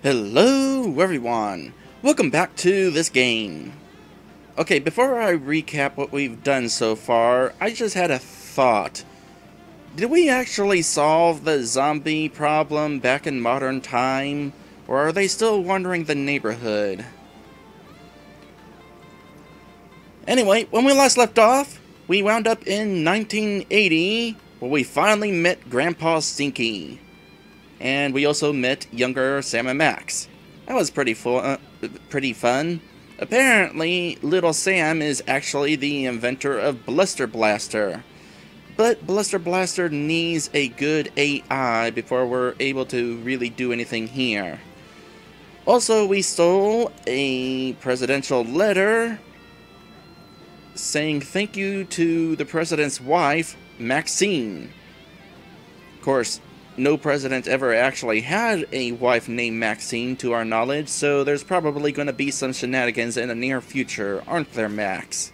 Hello everyone! Welcome back to this game. Okay, before I recap what we've done so far, I just had a thought. Did we actually solve the zombie problem back in modern time? Or are they still wandering the neighborhood? Anyway, when we last left off, we wound up in 1980, where we finally met Grandpa Stinky. And we also met younger Sam and Max. That was pretty fun. Apparently, little Sam is actually the inventor of Bluster Blaster. But Bluster Blaster needs a good AI before we're able to really do anything here. Also, we stole a presidential letter saying thank you to the president's wife, Maxine. Of course, no president ever actually had a wife named Maxine to our knowledge, so there's probably going to be some shenanigans in the near future, aren't there, Max?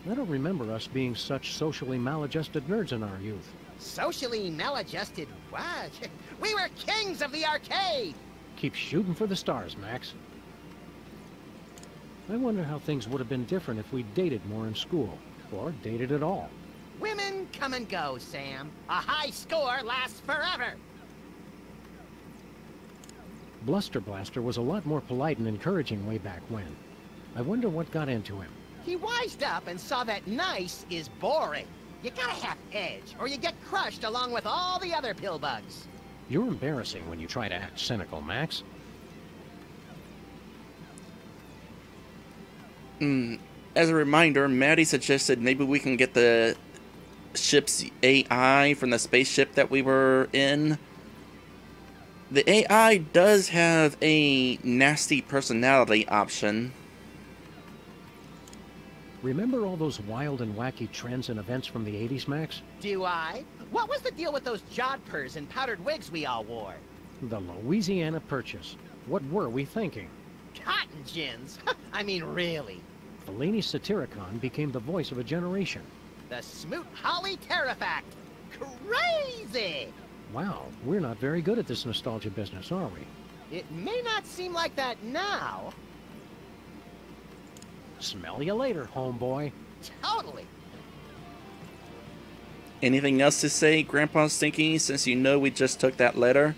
I don't remember us being such socially maladjusted nerds in our youth. Socially maladjusted what? We were kings of the arcade! Keep shooting for the stars, Max. I wonder how things would have been different if we dated more in school, or dated at all. Women come and go, Sam. A high score lasts forever. Bluster Blaster was a lot more polite and encouraging way back when. I wonder what got into him. He wised up and saw that nice is boring. You gotta have edge, or you get crushed along with all the other pillbugs. You're embarrassing when you try to act cynical, Max. As a reminder, Maddie suggested maybe we can get the ship's AI from the spaceship that we were in. The AI does have a nasty personality option. Remember all those wild and wacky trends and events from the 80s, Max? Do I? What was the deal with those jodhpurs and powdered wigs we all wore? The Louisiana Purchase. What were we thinking? Cotton gins! I mean, really. Fellini's Satyricon became the voice of a generation. The Smoot Holly Terrifact! Crazy! Wow, we're not very good at this nostalgia business, are we? It may not seem like that now. Smell you later, homeboy. Totally. Anything else to say, Grandpa Stinky, since you know we just took that letter?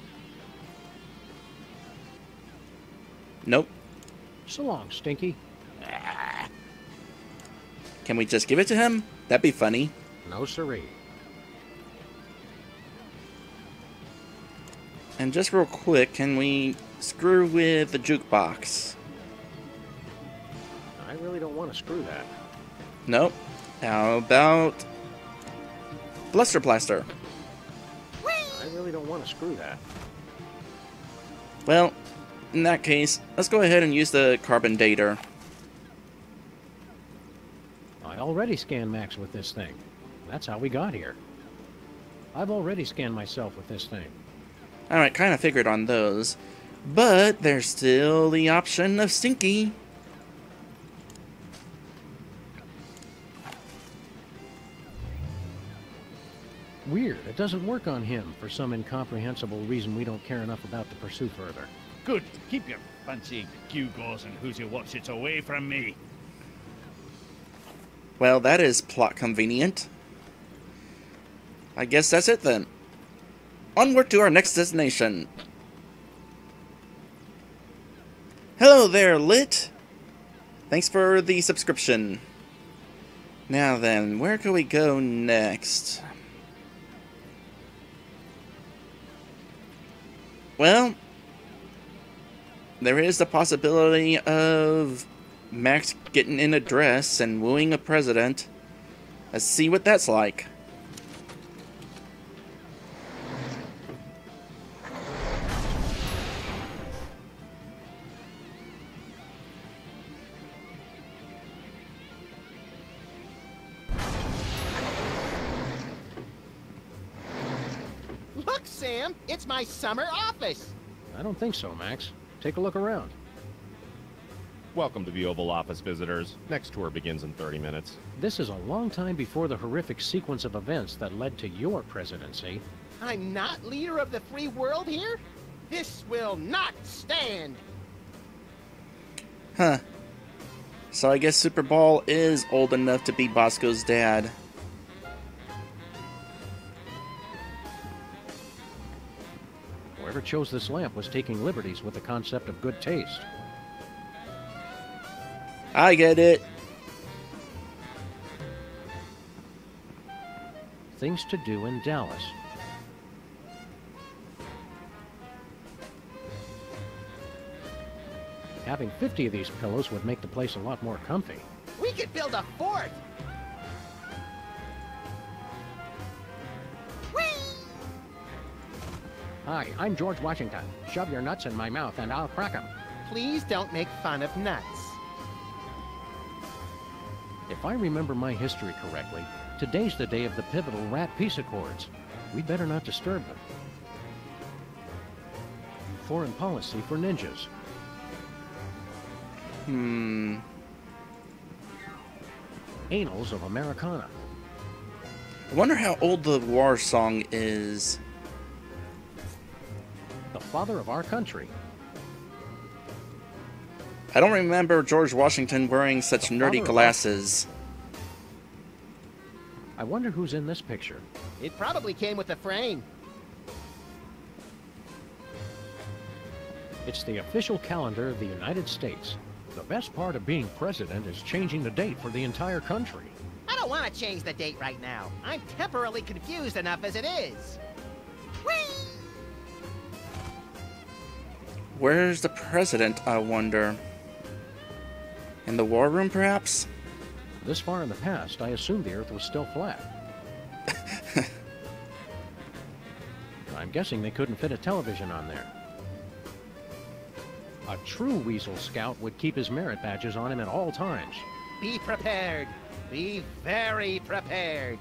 Nope. So long, Stinky. Can we just give it to him? That'd be funny. No siree. And just real quick, can we screw with the jukebox? I really don't want to screw that. Nope. How about Bluster Blaster? I really don't want to screw that. Well, in that case, let's go ahead and use the carbon dater. I already scanned Max with this thing. That's how we got here. I've already scanned myself with this thing. Alright, kind of figured on those. But there's still the option of Stinky. Weird, it doesn't work on him for some incomprehensible reason we don't care enough about to pursue further. Good. Keep your fancy gewgaws and who's your watch-its away from me. Well, that is plot convenient. I guess that's it then. Onward to our next destination. Hello there, Lit. Thanks for the subscription. Now then, where can we go next? Well, there is the possibility of Max getting in a dress and wooing a president. Let's see what that's like. Look, Sam! It's my summer office! I don't think so, Max. Take a look around. Welcome to the Oval Office, visitors. Next tour begins in 30 minutes. This is a long time before the horrific sequence of events that led to your presidency. I'm not leader of the free world here? This will not stand! Huh. So I guess Superball is old enough to be Bosco's dad. Whoever chose this lamp was taking liberties with the concept of good taste. I get it. Things to do in Dallas. Having 50 of these pillows would make the place a lot more comfy. We could build a fort! Whee! Hi, I'm George Washington. Shove your nuts in my mouth and I'll crack 'em. Please don't make fun of nuts. If I remember my history correctly, today's the day of the pivotal Rat Peace Accords. We'd better not disturb them. Foreign policy for ninjas. Annals of Americana. I wonder how old the Rawr song is. The father of our country. I don't remember George Washington wearing such nerdy glasses. I wonder who's in this picture. It probably came with the frame. It's the official calendar of the United States. The best part of being president is changing the date for the entire country. I don't want to change the date right now. I'm temporarily confused enough as it is. Whee! Where's the president, I wonder? In the war room, perhaps? This far in the past, I assumed the Earth was still flat. I'm guessing they couldn't fit a television on there. A true Weasel Scout would keep his merit badges on him at all times. Be prepared. Be very prepared.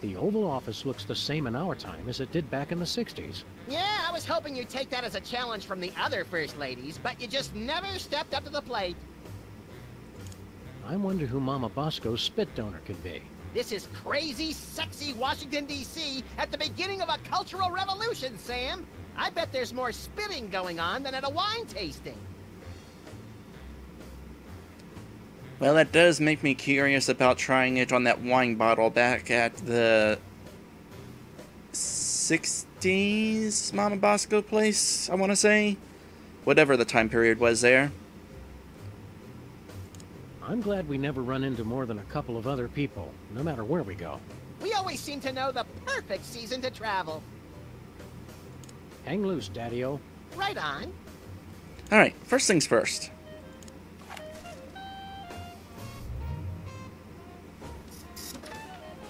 The Oval Office looks the same in our time as it did back in the 60s. Yeah, I was hoping you'd take that as a challenge from the other First Ladies, but you just never stepped up to the plate. I wonder who Mama Bosco's spit donor could be. This is crazy, sexy Washington, D.C. at the beginning of a cultural revolution, Sam. I bet there's more spitting going on than at a wine tasting. Well, that does make me curious about trying it on that wine bottle back at the 60s Mama Bosco place, I want to say. Whatever the time period was there. I'm glad we never run into more than a couple of other people, no matter where we go. We always seem to know the perfect season to travel. Hang loose, Daddy-O. Right on. Alright, first things first.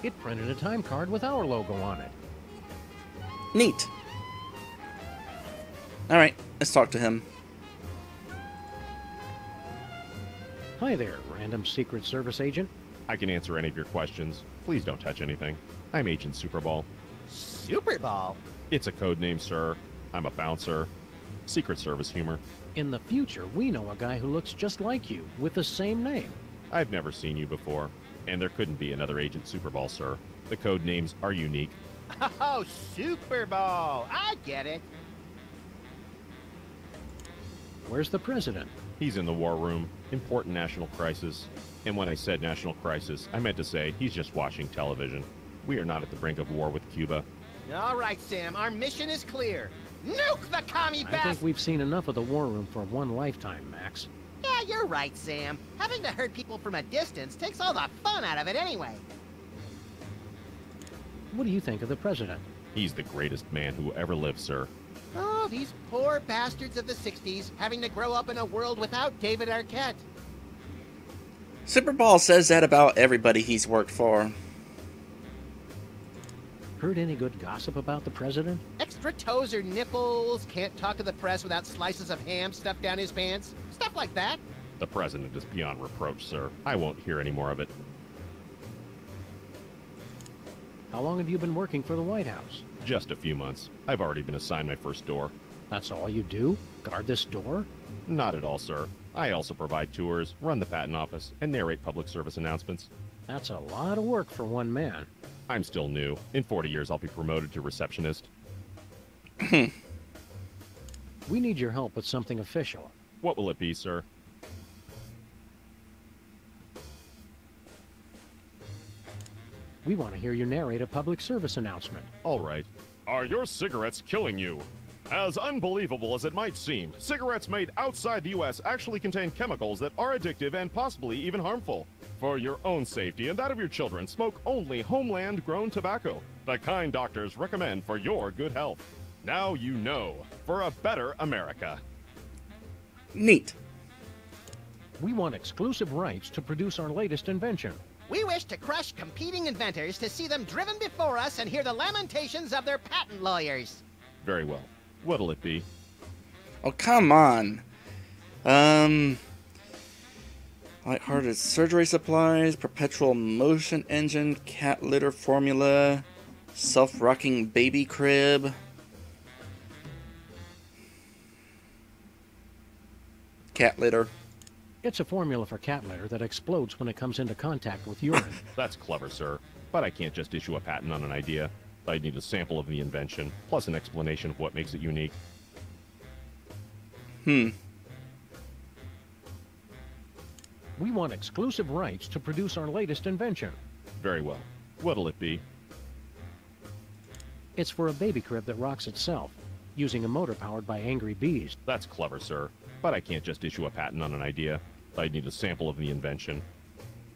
It printed a time card with our logo on it. Neat. Alright, let's talk to him. Hi there, random Secret Service agent. I can answer any of your questions. Please don't touch anything. I'm Agent Superball. Superball? It's a code name, sir. I'm a bouncer. Secret Service humor. In the future, we know a guy who looks just like you, with the same name. I've never seen you before, and there couldn't be another Agent Superball, sir. The code names are unique. Oh, Superball! I get it. Where's the president? He's in the war room. Important national crisis. And when I said national crisis, I meant to say he's just watching television. We are not at the brink of war with Cuba. All right, Sam, our mission is clear. Nuke the commie I bastard! think we've seen enough of the war room for one lifetime, Max. Yeah, you're right, Sam. Having to hurt people from a distance takes all the fun out of it anyway. What do you think of the president? He's the greatest man who ever lived, sir. Oh, these poor bastards of the 60s having to grow up in a world without David Arquette. Superball says that about everybody he's worked for. Heard any good gossip about the president? Extra toes or nipples, can't talk to the press without slices of ham stuffed down his pants. Stuff like that. The president is beyond reproach, sir. I won't hear any more of it. How long have you been working for the White House? Just a few months. I've already been assigned my first door. That's all you do? Guard this door? Not at all, sir. I also provide tours, run the patent office, and narrate public service announcements. That's a lot of work for one man. I'm still new. In 40 years, I'll be promoted to receptionist. We need your help with something official. What will it be, sir? We want to hear you narrate a public service announcement. All right. Are your cigarettes killing you? As unbelievable as it might seem, cigarettes made outside the U.S. actually contain chemicals that are addictive and possibly even harmful. For your own safety and that of your children, smoke only homeland-grown tobacco, the kind doctors recommend for your good health. Now you know, for a better America. Neat. We want exclusive rights to produce our latest invention. We wish to crush competing inventors to see them driven before us and hear the lamentations of their patent lawyers. Very well. What'll it be? Oh, come on. Lighthearted surgery supplies, perpetual motion engine, cat litter formula, self-rocking baby crib. Cat litter. It's a formula for cat litter that explodes when it comes into contact with urine. That's clever, sir. But I can't just issue a patent on an idea. I'd need a sample of the invention, plus an explanation of what makes it unique. We want exclusive rights to produce our latest invention. Very well. What'll it be? It's for a baby crib that rocks itself, using a motor powered by angry bees. That's clever, sir. But I can't just issue a patent on an idea. I'd need a sample of the invention.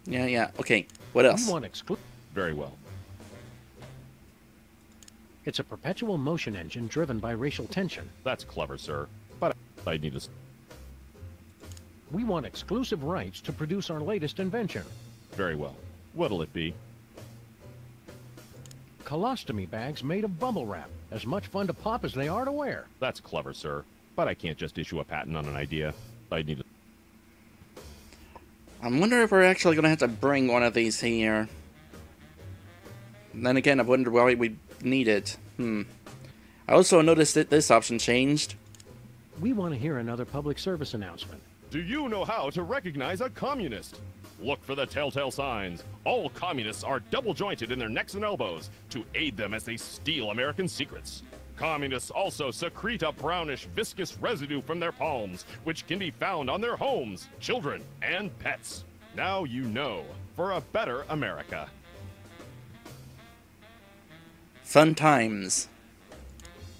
Yeah. Okay, what else? We want exclusive. Very well. It's a perpetual motion engine driven by racial tension. That's clever, sir. But I'd need a... We want exclusive rights to produce our latest invention. Very well. What'll it be? Colostomy bags made of bubble wrap. As much fun to pop as they are to wear. That's clever, sir. But I can't just issue a patent on an idea. I'd need a... I'm wondering if we're actually going to have to bring one of these here. And then again, I wonder why we need it. I also noticed that this option changed. We want to hear another public service announcement. Do you know how to recognize a communist? Look for the telltale signs. All communists are double-jointed in their necks and elbows to aid them as they steal American secrets. Communists also secrete a brownish, viscous residue from their palms, which can be found on their homes, children, and pets. Now you know, for a better America. Fun times.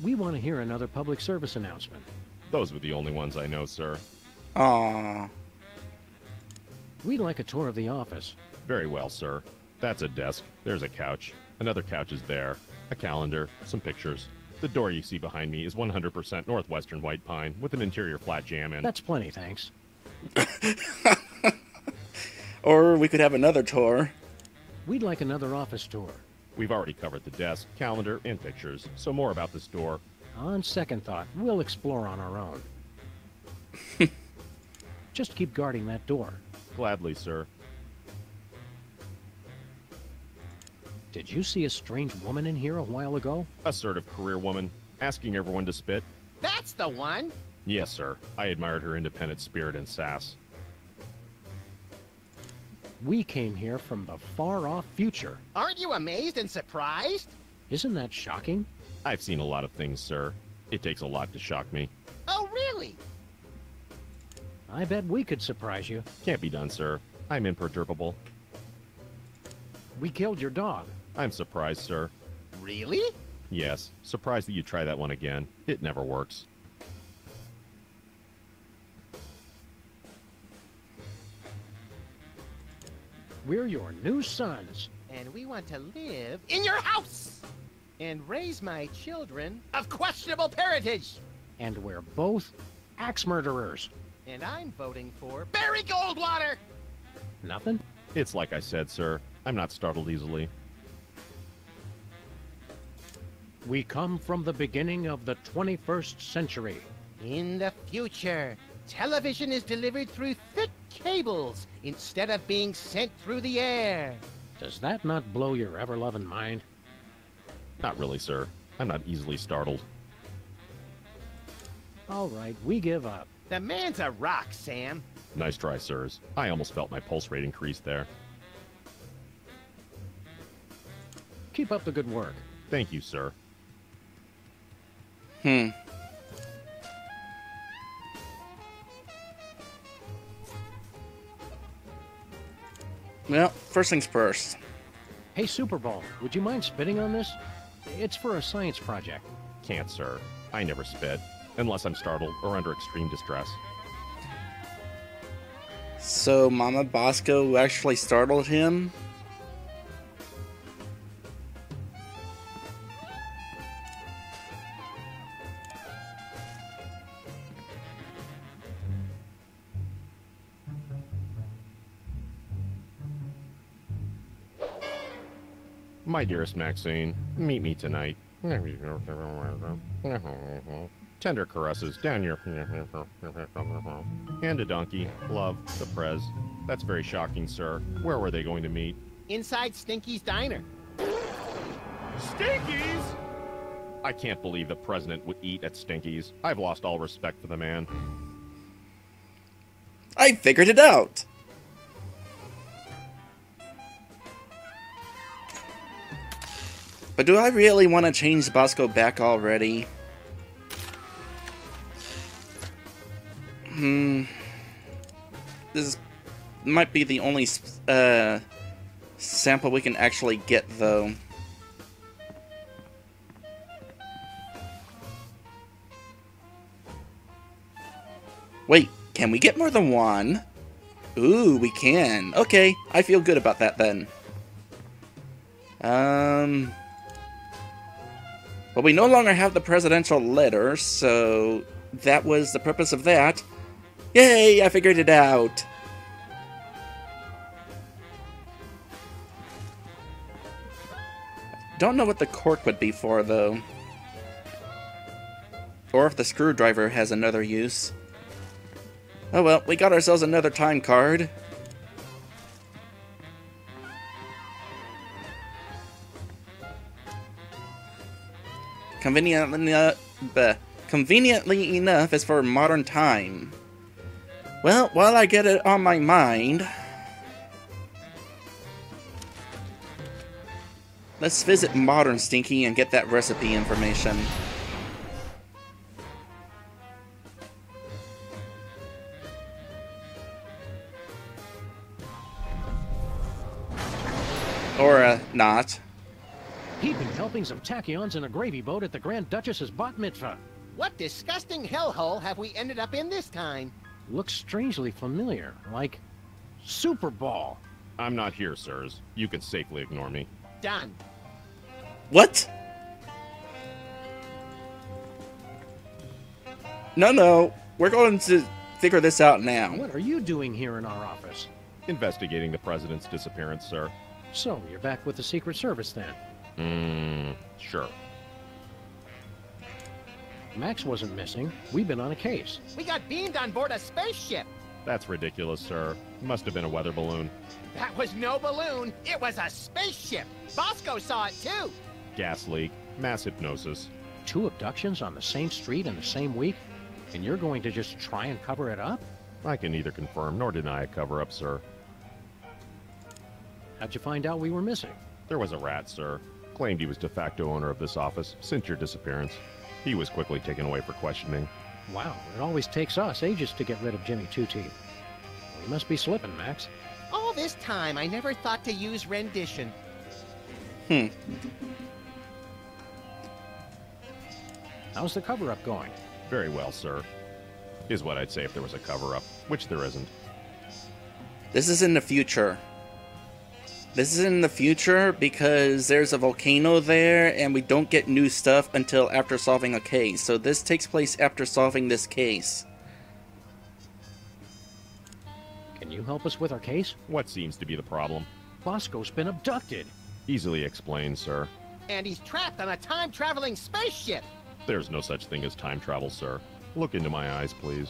We want to hear another public service announcement. Those were the only ones I know, sir. Aww. We'd like a tour of the office. Very well, sir. That's a desk. There's a couch. Another couch is there. A calendar. Some pictures. The door you see behind me is 100% Northwestern white pine with an interior flat jamb in. That's plenty, thanks. Or we could have another tour. We'd like another office tour. We've already covered the desk, calendar, and pictures, so more about this door. On second thought, we'll explore on our own. Just keep guarding that door. Gladly, sir. Did you see a strange woman in here a while ago? Assertive career woman, asking everyone to spit. That's the one. Yes, sir. I admired her independent spirit and sass. We came here from the far-off future. Aren't you amazed and surprised? Isn't that shocking? I've seen a lot of things, sir. It takes a lot to shock me. Oh, really? I bet we could surprise you. Can't be done, sir. I'm imperturbable. We killed your dog. I'm surprised, sir. Really? Yes, surprised that you try that one again. It never works. We're your new sons. And we want to live in your house and raise my children of questionable parentage. And we're both axe murderers. And I'm voting for Barry Goldwater. Nothing? It's like I said, sir. I'm not startled easily. We come from the beginning of the 21st century. In the future, television is delivered through thick cables instead of being sent through the air. Does that not blow your ever-loving mind? Not really, sir. I'm not easily startled. All right, we give up. The man's a rock, Sam. Nice try, sirs. I almost felt my pulse rate increase there. Keep up the good work. Thank you, sir. Well, first things first. Hey, Superball, would you mind spitting on this? It's for a science project. Can't, sir. I never spit, unless I'm startled or under extreme distress. So Mama Bosco actually startled him? My dearest Maxine, meet me tonight. Tender caresses down your... And a donkey. Love, the Prez. That's very shocking, sir. Where were they going to meet? Inside Stinky's diner. Stinky's? I can't believe the president would eat at Stinky's. I've lost all respect for the man. I figured it out! But do I really want to change Bosco back already? This might be the only sample we can actually get, though. Wait, can we get more than one? Ooh, we can. Okay, I feel good about that then. Well, we no longer have the presidential letter, so that was the purpose of that. Yay, I figured it out! Don't know what the cork would be for, though. Or if the screwdriver has another use. Oh well, we got ourselves another time card. Conveniently enough, it's for modern time. Well, while I get it on my mind, let's visit modern Stinky and get that recipe information. Or, not. Heaping helpings of tachyons in a gravy boat at the Grand Duchess's bat mitzvah. What disgusting hellhole have we ended up in this time? Looks strangely familiar, like Superball. I'm not here, sirs. You can safely ignore me. Done. What? No, we're going to figure this out now. What are you doing here in our office? Investigating the president's disappearance, sir. So, you're back with the Secret Service then? Sure. Max wasn't missing. We've been on a case. We got beamed on board a spaceship. That's ridiculous, sir. Must have been a weather balloon. That was no balloon. It was a spaceship. Bosco saw it too. Gas leak. Mass hypnosis. 2 abductions on the same street in the same week? And you're going to just try and cover it up? I can neither confirm nor deny a cover-up, sir. How'd you find out we were missing? There was a rat, sir. Claimed he was de facto owner of this office since your disappearance. He was quickly taken away for questioning. Wow, it always takes us ages to get rid of Jimmy Two-Teeth. We must be slipping, Max. All this time, I never thought to use rendition. How's the cover-up going? Very well, sir. Is what I'd say if there was a cover-up, which there isn't. This is in the future. This is in the future because there's a volcano there and we don't get new stuff until after solving a case. So this takes place after solving this case. Can you help us with our case? What seems to be the problem? Bosco's been abducted. Easily explained, sir. And he's trapped on a time-traveling spaceship. There's no such thing as time travel, sir. Look into my eyes, please.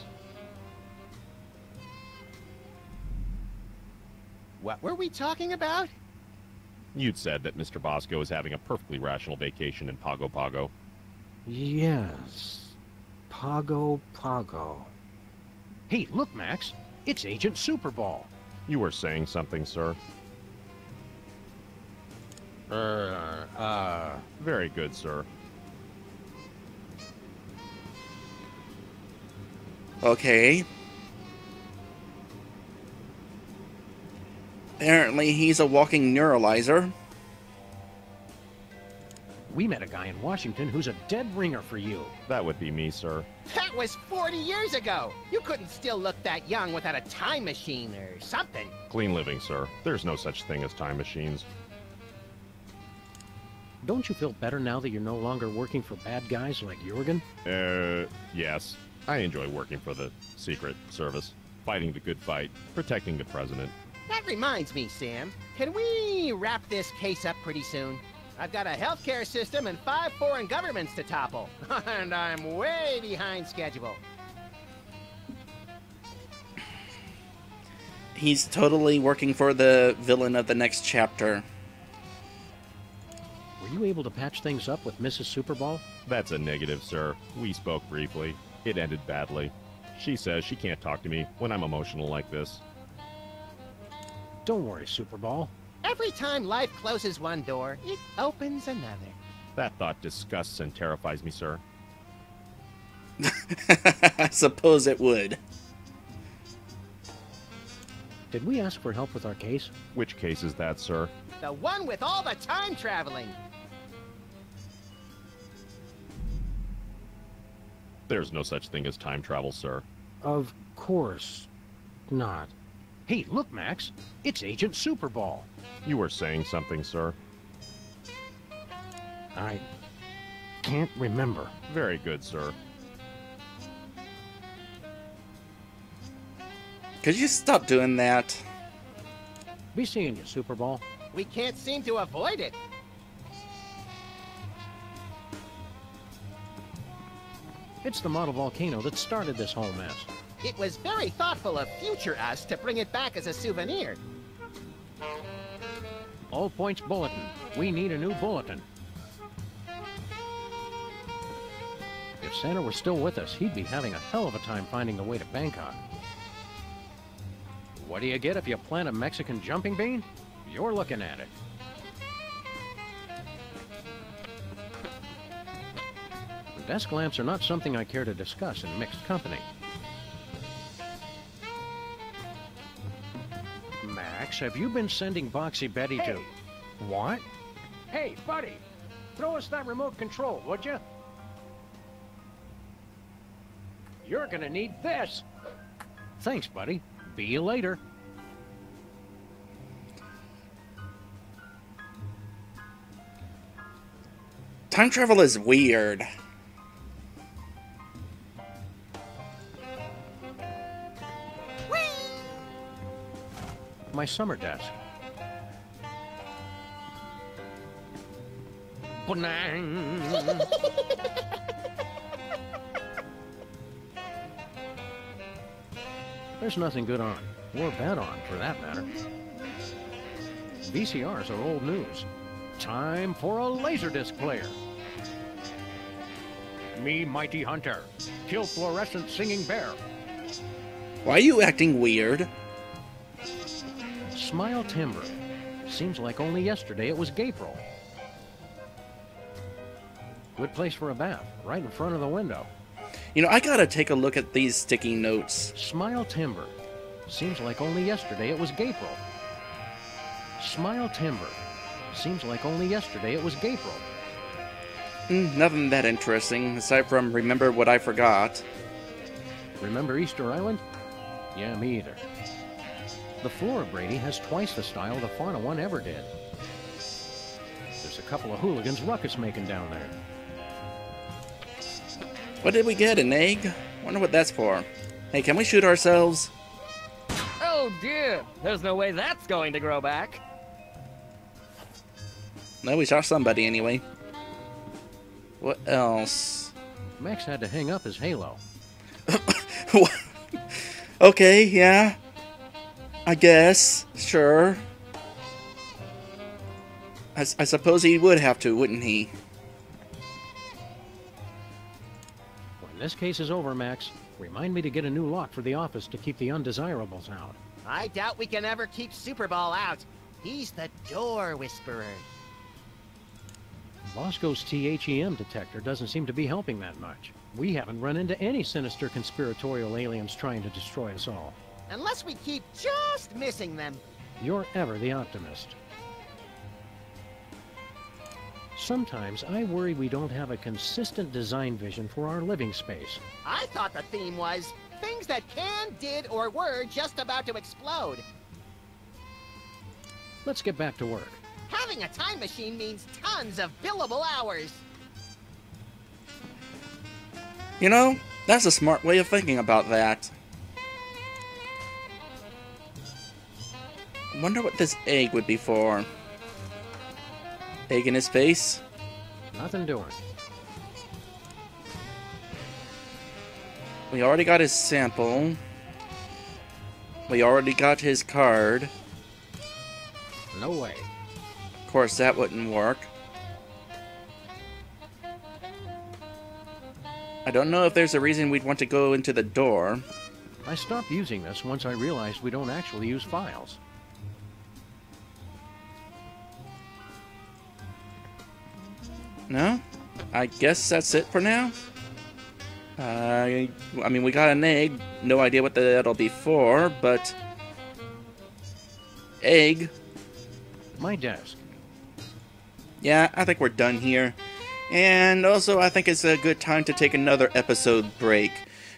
What were we talking about? You'd said that Mr. Bosco is having a perfectly rational vacation in Pago Pago. Yes. Pago Pago. Hey, look, Max. It's Agent Superball. You were saying something, sir. Very good, sir. Okay. Apparently, he's a walking neuralizer. We met a guy in Washington who's a dead ringer for you. That would be me, sir. That was 40 years ago. You couldn't still look that young without a time machine or something. Clean living, sir. There's no such thing as time machines. Don't you feel better now that you're no longer working for bad guys like Jurgen? Yes. I enjoy working for the Secret Service, fighting the good fight, protecting the president. That reminds me, Sam. Can we wrap this case up pretty soon? I've got a healthcare system and 5 foreign governments to topple. And I'm way behind schedule. He's totally working for the villain of the next chapter. Were you able to patch things up with Mrs. Superball? That's a negative, sir. We spoke briefly. It ended badly. She says she can't talk to me when I'm emotional like this. Don't worry, Superball. Every time life closes one door, it opens another. That thought disgusts and terrifies me, sir. I suppose it would. Did we ask for help with our case? Which case is that, sir? The one with all the time traveling. There's no such thing as time travel, sir. Of course not. Hey, look, Max. It's Agent Superball. You were saying something, sir. I can't remember. Very good, sir. Could you stop doing that? Be seeing you, Superball. We can't seem to avoid it. It's the model volcano that started this whole mess. It was very thoughtful of future us to bring it back as a souvenir. All points bulletin. We need a new bulletin. If Santa were still with us, he'd be having a hell of a time finding the way to Bangkok. What do you get if you plant a Mexican jumping bean? You're looking at it. Desk lamps are not something I care to discuss in mixed company. Max, have you been sending Boxy Betty to... What? Hey, buddy! Throw us that remote control, would you? You're gonna need this! Thanks, buddy. Be you later. Time travel is weird. My summer desk. Ba-nang. There's nothing good on, or bad on, for that matter. VCRs are old news. Time for a laserdisc player. Me, mighty hunter. Kill fluorescent singing bear. Why are you acting weird? Smile timber. Seems like only yesterday it was Gapril. Good place for a bath, right in front of the window. You know, I gotta take a look at these sticky notes. Smile timber. Seems like only yesterday it was Gapril. Smile timber. Seems like only yesterday it was Gapril. Nothing that interesting, aside from remember what I forgot. Remember Easter Island? Yeah, me either. The floor of Brady has twice the style the Fauna one ever did. There's a couple of hooligans ruckus making down there. What did we get, an egg? Wonder what that's for. Hey, can we shoot ourselves? Oh dear, there's no way that's going to grow back. No, we shot somebody anyway. What else? Max had to hang up his halo. Okay, yeah. I guess. Sure. I suppose he would have to, wouldn't he? When this case is over, Max, remind me to get a new lock for the office to keep the undesirables out. I doubt we can ever keep Superball out. He's the door whisperer. Bosco's THEM detector doesn't seem to be helping that much. We haven't run into any sinister conspiratorial aliens trying to destroy us all. Unless we keep just missing them. You're ever the optimist. Sometimes I worry we don't have a consistent design vision for our living space. I thought the theme was things that can, did, or were just about to explode. Let's get back to work. Having a time machine means tons of billable hours. You know, that's a smart way of thinking about that. Wonder what this egg would be for. Egg in his face? Nothing doing. We already got his sample. We already got his card. No way. Of course, that wouldn't work. I don't know if there's a reason we'd want to go into the door. I stopped using this once I realized we don't actually use files. No? I guess that's it for now? I mean, we got an egg. No idea what that'll be for, but... Egg. My desk. Yeah, I think we're done here. And also, I think it's a good time to take another episode break.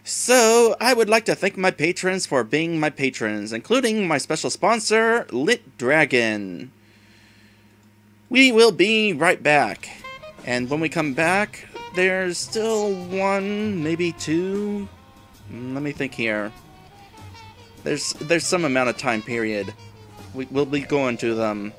So, I would like to thank my patrons for being my patrons, including my special sponsor, Lit Dragon. We will be right back. And when we come back, there's still one, maybe two. Let me think here. There's some amount of time period. We'll be going to them.